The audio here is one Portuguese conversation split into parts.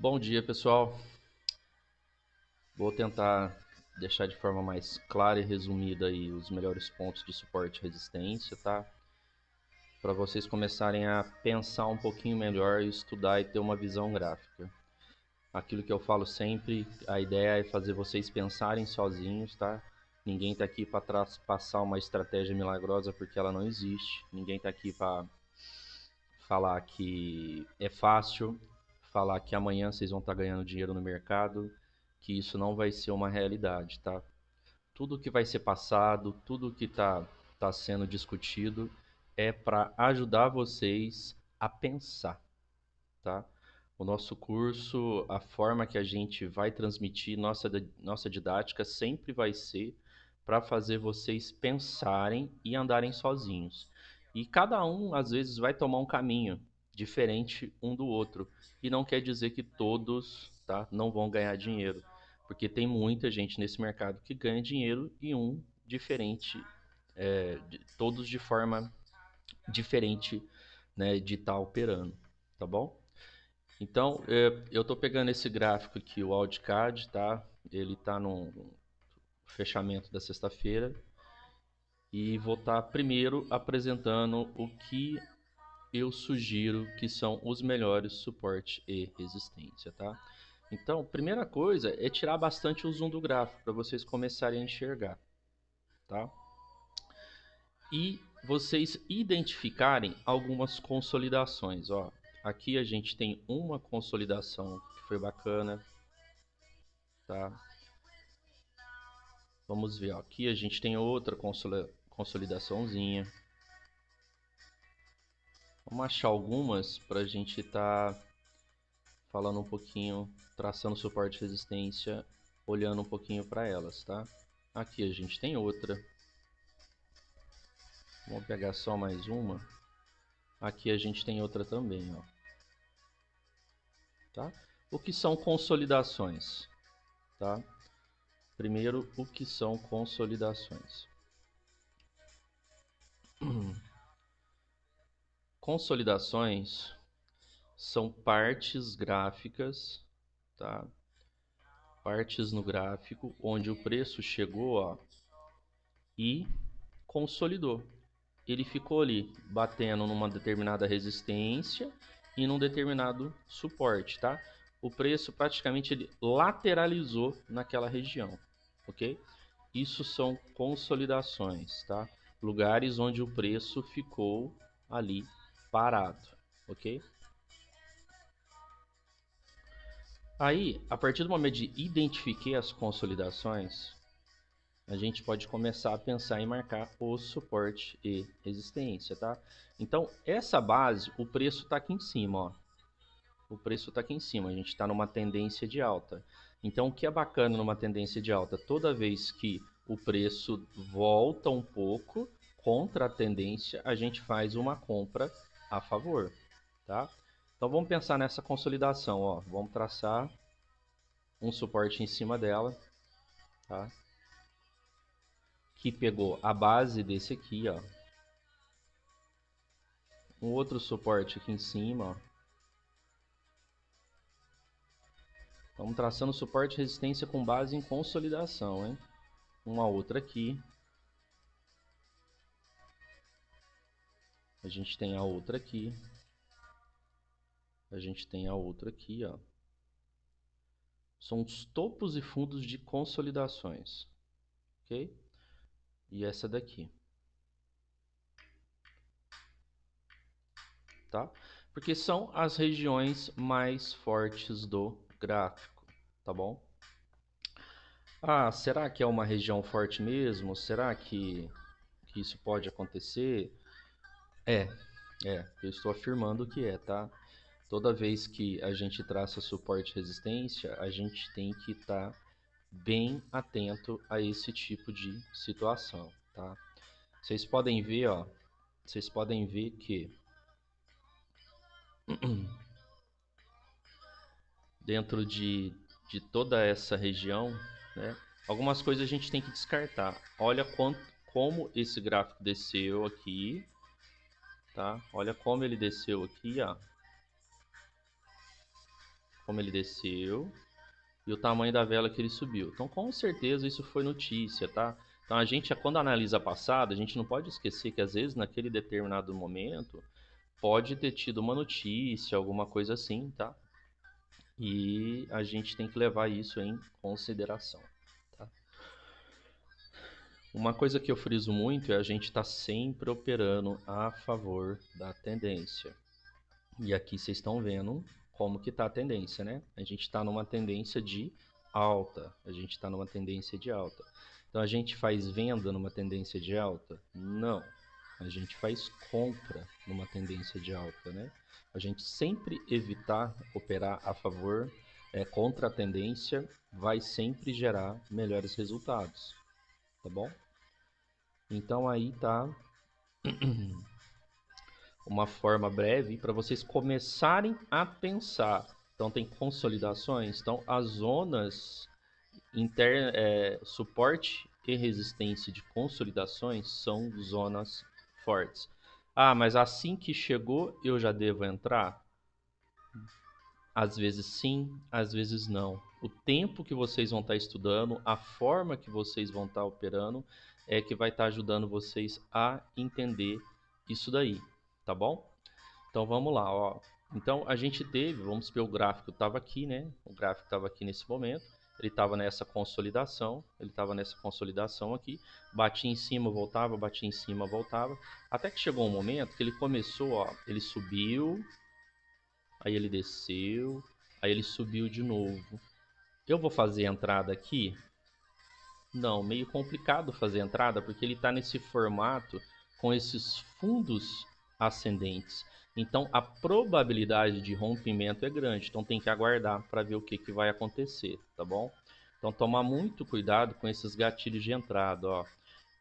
Bom dia, pessoal. Vou tentar deixar de forma mais clara e resumida aí os melhores pontos de suporte e resistência, tá? Para vocês começarem a pensar um pouquinho melhor, estudar e ter uma visão gráfica. Aquilo que eu falo sempre, a ideia é fazer vocês pensarem sozinhos, tá? Ninguém está aqui para passar uma estratégia milagrosa porque ela não existe. Ninguém está aqui para falar que é fácil, falar que amanhã vocês vão estar ganhando dinheiro no mercado, que isso não vai ser uma realidade, tá? Tudo que vai ser passado, tudo que tá sendo discutido é para ajudar vocês a pensar, tá? O nosso curso, a forma que a gente vai transmitir nossa didática sempre vai ser para fazer vocês pensarem e andarem sozinhos. E cada um, às vezes, vai tomar um caminho diferente um do outro. E não quer dizer que todos, tá, não vão ganhar dinheiro. Porque tem muita gente nesse mercado que ganha dinheiro e um diferente, todos de forma diferente, né, de estar operando, tá bom? Então, eu estou pegando esse gráfico aqui, o AudiCAD, tá? Ele está no fechamento da sexta-feira e vou estar primeiro apresentando o que eu sugiro que são os melhores suporte e resistência, tá? Então, primeira coisa é tirar bastante o zoom do gráfico para vocês começarem a enxergar, tá? E vocês identificarem algumas consolidações, ó. Aqui a gente tem uma consolidação que foi bacana, tá? Vamos ver, ó. Aqui a gente tem outra consolidaçãozinha. Vamos achar algumas para a gente estar falando um pouquinho, traçando suporte e resistência, olhando um pouquinho para elas, tá? Aqui a gente tem outra. Vamos pegar só mais uma. Aqui a gente tem outra também, ó. Tá? O que são consolidações, tá? Primeiro, o que são consolidações? Consolidações são partes gráficas, tá? Partes no gráfico onde o preço chegou, ó, e consolidou. Ele ficou ali batendo numa determinada resistência e num determinado suporte, tá? O preço praticamente ele lateralizou naquela região, ok? Isso são consolidações, tá? Lugares onde o preço ficou ali parado, ok? Aí, a partir do momento de identifiquei as consolidações, a gente pode começar a pensar em marcar o suporte e resistência, tá? Então, essa base, o preço está aqui em cima, ó. O preço está aqui em cima, a gente está numa tendência de alta. Então, o que é bacana numa tendência de alta? Toda vez que o preço volta um pouco contra a tendência, a gente faz uma compra a favor, tá? Então, vamos pensar nessa consolidação, ó. Vamos traçar um suporte em cima dela, tá? Que pegou a base desse aqui, ó. Um outro suporte aqui em cima, ó. Vamos traçando suporte e resistência com base em consolidação, hein? Uma outra aqui. A gente tem a outra aqui. A gente tem a outra aqui, ó. São os topos e fundos de consolidações, ok? E essa daqui, tá? Porque são as regiões mais fortes do gráfico, tá bom? Ah, será que é uma região forte mesmo? Será que isso pode acontecer? É, eu estou afirmando que é, tá? Toda vez que a gente traça suporte e resistência, a gente tem que estar bem atento a esse tipo de situação, tá? Vocês podem ver, ó, vocês podem ver que dentro de toda essa região, né, algumas coisas a gente tem que descartar. Olha como esse gráfico desceu aqui, tá? Olha como ele desceu aqui, ó. como ele desceu e o tamanho da vela que ele subiu. Então, com certeza, isso foi notícia, tá? Então, a gente, quando analisa a passada, a gente não pode esquecer que, às vezes, naquele determinado momento, pode ter tido uma notícia, alguma coisa assim, tá? E a gente tem que levar isso em consideração, tá? Uma coisa que eu friso muito é a gente estar sempre operando a favor da tendência. E aqui vocês estão vendo como que está a tendência, né? A gente está numa tendência de alta. A gente está numa tendência de alta. Então a gente faz venda numa tendência de alta? Não. A gente faz compra numa tendência de alta, né? A gente sempre evitar operar a favor, contra a tendência, vai sempre gerar melhores resultados, tá bom? Então aí tá uma forma breve para vocês começarem a pensar. Então tem consolidações, então as zonas suporte e resistência de consolidações são zonas fortes. Ah, mas assim que chegou eu já devo entrar? Às vezes sim, às vezes não. O tempo que vocês vão estar estudando, a forma que vocês vão estar operando é que vai estar ajudando vocês a entender isso daí, tá bom? Então vamos lá, ó. Então a gente teve, vamos ver, o gráfico estava aqui, né? O gráfico estava aqui nesse momento. Ele estava nessa consolidação, aqui, batia em cima, voltava, batia em cima, voltava, até que chegou um momento que ele começou, ó, ele subiu, aí ele desceu, aí ele subiu de novo. Eu vou fazer entrada aqui? Não, meio complicado fazer entrada, porque ele está nesse formato com esses fundos ascendentes. Então a probabilidade de rompimento é grande, então tem que aguardar para ver o que vai acontecer, tá bom? Então tomar muito cuidado com esses gatilhos de entrada, ó.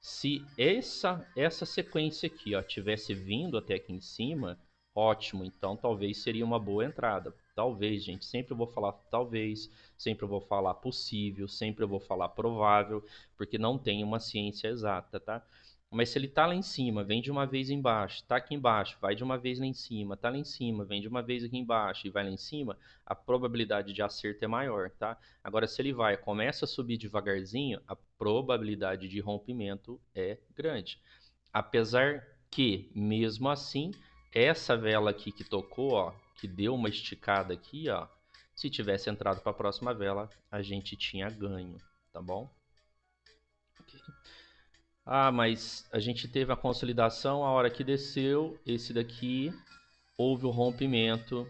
Se essa sequência aqui, ó, tivesse vindo até aqui em cima, ótimo, então talvez seria uma boa entrada. Talvez, gente, sempre eu vou falar talvez, sempre eu vou falar possível, sempre eu vou falar provável, porque não tem uma ciência exata, tá? Mas se ele tá lá em cima, vem de uma vez embaixo, tá aqui embaixo, vai de uma vez lá em cima, tá lá em cima, vem de uma vez aqui embaixo e vai lá em cima, a probabilidade de acerto é maior, tá? Agora, se ele começa a subir devagarzinho, a probabilidade de rompimento é grande. Apesar que, mesmo assim, essa vela aqui que tocou, ó, que deu uma esticada aqui, ó, se tivesse entrado para a próxima vela, a gente tinha ganho, tá bom? Okay. Ah, mas a gente teve a consolidação, a hora que desceu, esse daqui, houve o rompimento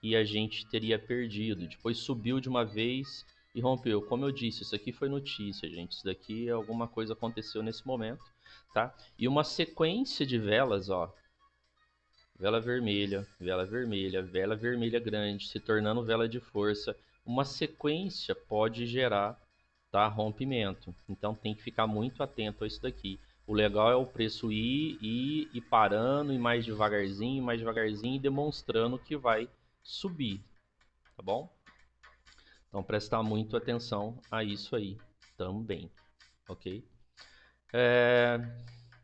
e a gente teria perdido. Depois subiu de uma vez e rompeu. Como eu disse, isso aqui foi notícia, gente. Isso daqui, alguma coisa aconteceu nesse momento, tá? E uma sequência de velas, ó. Vela vermelha, vela vermelha, vela vermelha grande, se tornando vela de força. Uma sequência pode gerar, tá, rompimento. Então tem que ficar muito atento a isso daqui. O legal é o preço ir parando, e mais devagarzinho, e demonstrando que vai subir, tá bom? Então prestar muito atenção a isso aí também, ok?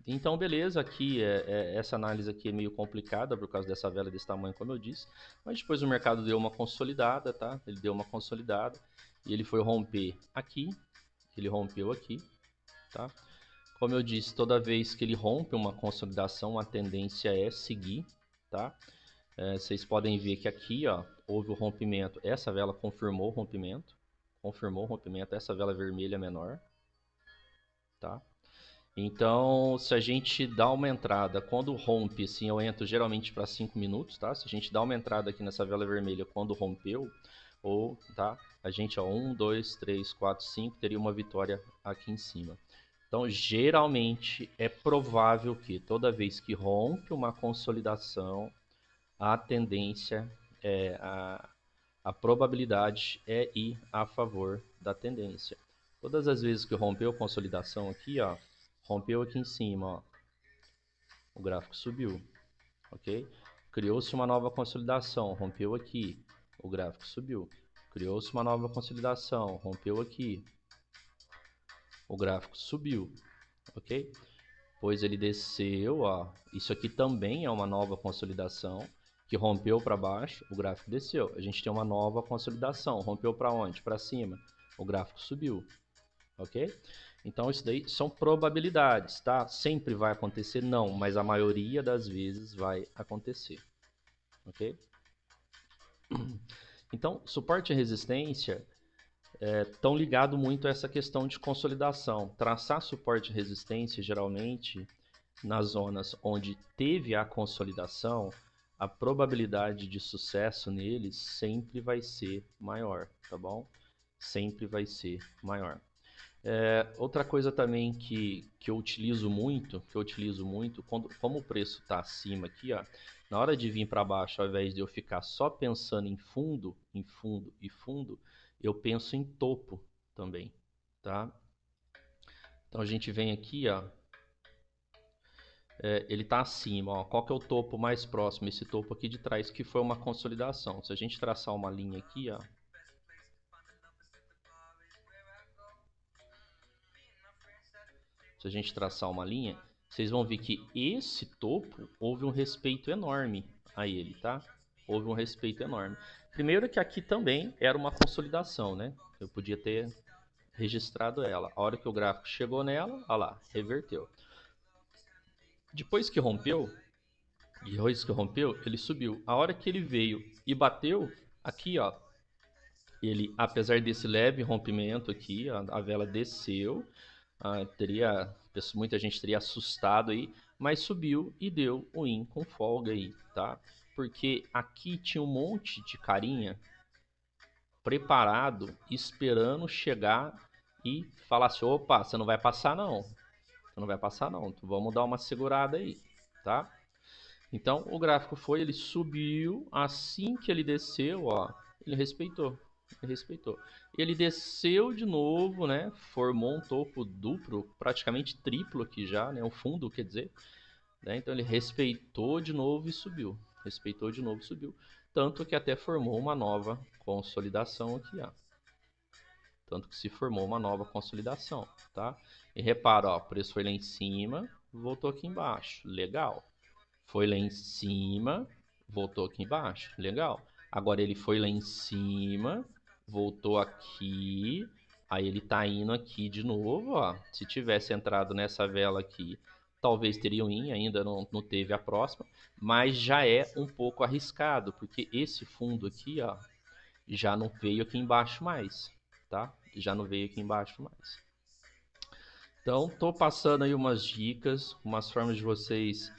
Então beleza, aqui essa análise aqui é meio complicada por causa dessa vela desse tamanho, como eu disse, mas depois o mercado deu uma consolidada, tá? Ele deu uma consolidada e ele foi romper aqui, ele rompeu aqui, tá? Como eu disse, toda vez que ele rompe uma consolidação, a tendência é seguir, tá? Vocês podem ver que aqui, ó, houve o rompimento. Essa vela confirmou o rompimento. Essa vela vermelha menor, tá? Então, se a gente dá uma entrada, quando rompe, assim, eu entro geralmente para 5 minutos, tá? Se a gente dá uma entrada aqui nessa vela vermelha quando rompeu, ou, tá? A gente, ó, 1, 2, 3, 4, 5, teria uma vitória aqui em cima. Então, geralmente, é provável que toda vez que rompe uma consolidação, a tendência, a probabilidade é ir a favor da tendência. Todas as vezes que rompeu consolidação aqui, ó, rompeu aqui em cima, ó, o gráfico subiu, ok? Criou-se uma nova consolidação, rompeu aqui, o gráfico subiu. Criou-se uma nova consolidação, rompeu aqui, o gráfico subiu, ok? Pois ele desceu, ó, isso aqui também é uma nova consolidação, Que rompeu para baixo, o gráfico desceu. A gente tem uma nova consolidação. Rompeu para onde? Para cima. O gráfico subiu. Ok? Então, isso daí são probabilidades, tá? Sempre vai acontecer? Não, mas a maioria das vezes vai acontecer. Ok? Então, suporte e resistência estão ligados muito a essa questão de consolidação. Traçar suporte e resistência, geralmente, nas zonas onde teve a consolidação, a probabilidade de sucesso neles sempre vai ser maior, tá bom? Sempre vai ser maior. Outra coisa também que eu utilizo muito, como o preço está acima aqui, ó, na hora de vir para baixo, ao invés de eu ficar só pensando em fundo, eu penso em topo também, tá? Então a gente vem aqui, ó, ele está acima, ó, qual que é o topo mais próximo? Esse topo aqui de trás, que foi uma consolidação. Se a gente traçar uma linha aqui, ó, se a gente traçar uma linha, vocês vão ver que esse topo houve um respeito enorme a ele, tá? Houve um respeito enorme. Primeiro que aqui também era uma consolidação, né? Eu podia ter registrado ela. A hora que o gráfico chegou nela, olha lá, reverteu. Depois que rompeu, ele subiu. A hora que ele veio e bateu, aqui, ó, ele, apesar desse leve rompimento aqui, a vela desceu, muita gente teria assustado aí, mas subiu e deu o in com folga aí, tá? Porque aqui tinha um monte de carinha preparado, esperando chegar e falar assim, opa, você não vai passar não, vamos dar uma segurada aí, tá? Então o gráfico ele subiu, assim que ele desceu, ó, ele respeitou. Ele desceu de novo, né? Formou um topo duplo, praticamente triplo aqui já, né? O fundo, quer dizer. Né? Então ele respeitou de novo e subiu. Tanto que até formou uma nova consolidação aqui, ó. Tá? E repara, ó, o preço foi lá em cima, voltou aqui embaixo. Legal. Foi lá em cima, voltou aqui embaixo. Legal. Agora ele foi lá em cima, voltou aqui, aí ele tá indo aqui de novo, ó. Se tivesse entrado nessa vela aqui, talvez teria um in, ainda não teve a próxima, mas já é um pouco arriscado, porque esse fundo aqui, ó, já não veio aqui embaixo mais, tá? Já não veio aqui embaixo mais. Então, tô passando aí umas dicas, umas formas de vocês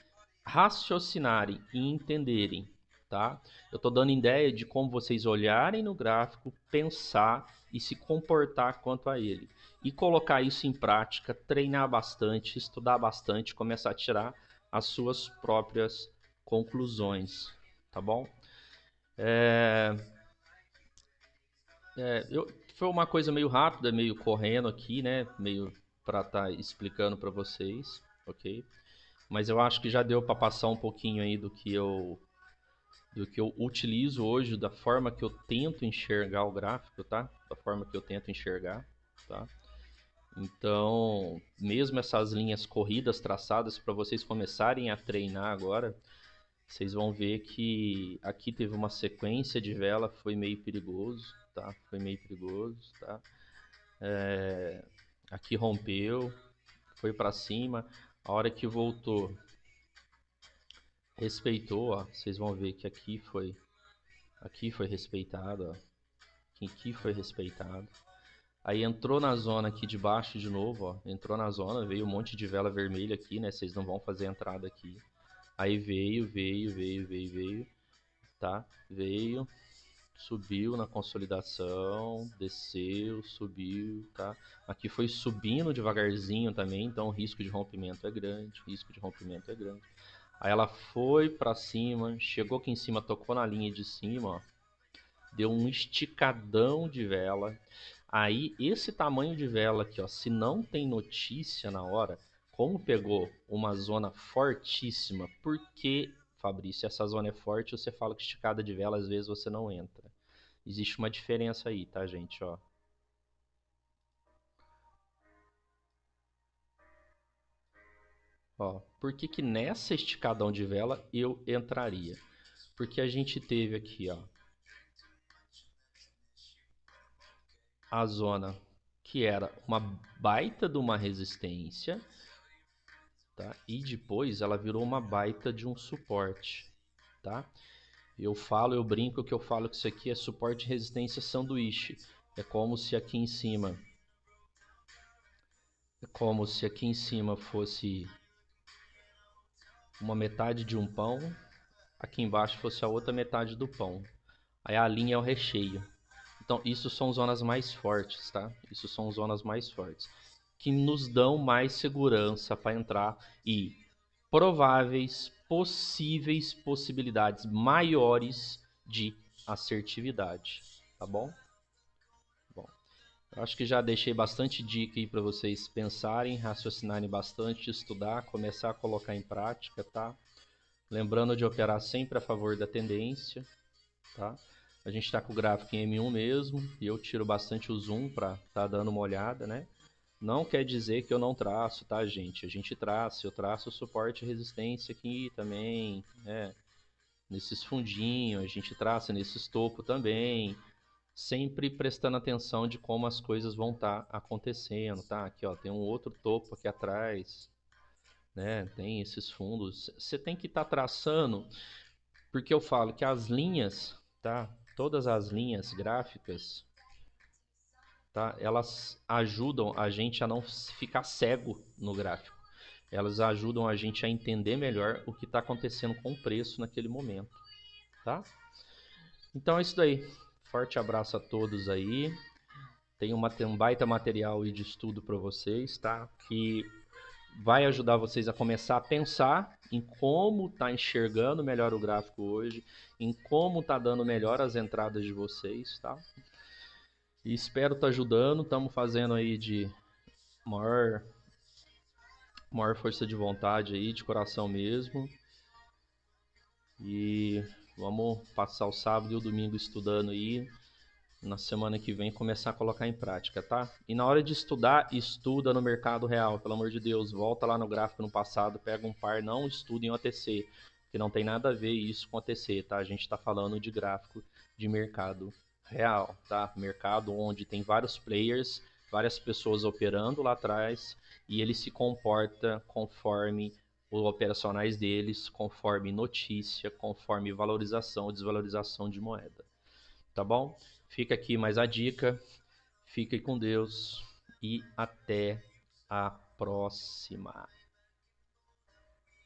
raciocinarem e entenderem, tá? Eu tô dando ideia de como vocês olharem no gráfico, pensar e se comportar quanto a ele. E colocar isso em prática, treinar bastante, estudar bastante, começar a tirar as suas próprias conclusões, tá bom? Foi uma coisa meio rápida, meio correndo aqui, né? Meio para estar explicando para vocês, ok? Mas eu acho que já deu para passar um pouquinho aí do que eu utilizo hoje, da forma que eu tento enxergar o gráfico, tá? Da forma que eu tento enxergar, tá? Então, mesmo essas linhas corridas traçadas, para vocês começarem a treinar agora, vocês vão ver que aqui teve uma sequência de vela, foi meio perigoso, tá? Tá? Aqui rompeu, foi para cima, a hora que voltou, respeitou, ó. Vocês vão ver que aqui foi respeitado, ó. Aqui foi respeitado. Aí entrou na zona aqui de baixo de novo, ó. Entrou na zona, veio um monte de vela vermelha aqui, né? Vocês não vão fazer entrada aqui. Aí veio, tá? Veio, subiu na consolidação, desceu, subiu, tá? Aqui foi subindo devagarzinho também, então o risco de rompimento é grande, Aí ela foi para cima, chegou aqui em cima, tocou na linha de cima, ó. Deu um esticadão de vela. Aí esse tamanho de vela aqui, ó, se não tem notícia na hora, como pegou uma zona fortíssima, porque, Fabrício, essa zona é forte, você fala que esticada de vela às vezes você não entra. Existe uma diferença aí, tá, gente, ó. Ó, por que que nessa esticadão de vela eu entraria? Porque a gente teve aqui, ó, a zona que era uma baita de uma resistência, tá? E depois ela virou uma baita de um suporte, tá? Eu brinco que eu falo que isso aqui é suporte e resistência sanduíche. É como se aqui em cima, fosse uma metade de um pão, aqui embaixo fosse a outra metade do pão. Aí a linha é o recheio. Então, isso são zonas mais fortes, tá? Isso são zonas mais fortes, que nos dão mais segurança para entrar e prováveis, possíveis possibilidades maiores de assertividade, tá bom? Bom, eu acho que já deixei bastante dica aí para vocês pensarem, raciocinarem bastante, estudar, começar a colocar em prática, tá? Lembrando de operar sempre a favor da tendência, tá? A gente está com o gráfico em M1 mesmo, e eu tiro bastante o zoom para estar dando uma olhada, né? Não quer dizer que eu não traço, tá, gente? A gente traça, eu traço suporte e resistência aqui também, né? Nesses fundinhos, a gente traça nesses topos também, sempre prestando atenção de como as coisas vão estar acontecendo, tá? Aqui, ó, tem um outro topo aqui atrás, né? Tem esses fundos. Você tem que estar traçando, porque eu falo que as linhas, tá? Todas as linhas gráficas, tá? Elas ajudam a gente a não ficar cego no gráfico. Elas ajudam a gente a entender melhor o que está acontecendo com o preço naquele momento, tá? Então é isso daí. Forte abraço a todos aí. Tem um baita material de estudo para vocês, tá? Que vai ajudar vocês a começar a pensar em como tá enxergando melhor o gráfico hoje, em como tá dando melhor as entradas de vocês, tá? E espero estar ajudando. Estamos fazendo aí de maior força de vontade aí, de coração mesmo. E vamos passar o sábado e o domingo estudando aí. Na semana que vem começar a colocar em prática, tá? E na hora de estudar, estuda no mercado real, pelo amor de Deus. Volta lá no gráfico no passado, pega um par, não estuda em OTC, que não tem nada a ver isso com OTC, tá? A gente está falando de gráfico de mercado real, tá? Mercado onde tem vários players, várias pessoas operando lá atrás e ele se comporta conforme os operacionais deles, conforme notícia, conforme valorização ou desvalorização de moeda. Tá bom? Fica aqui mais a dica. Fique com Deus e até a próxima.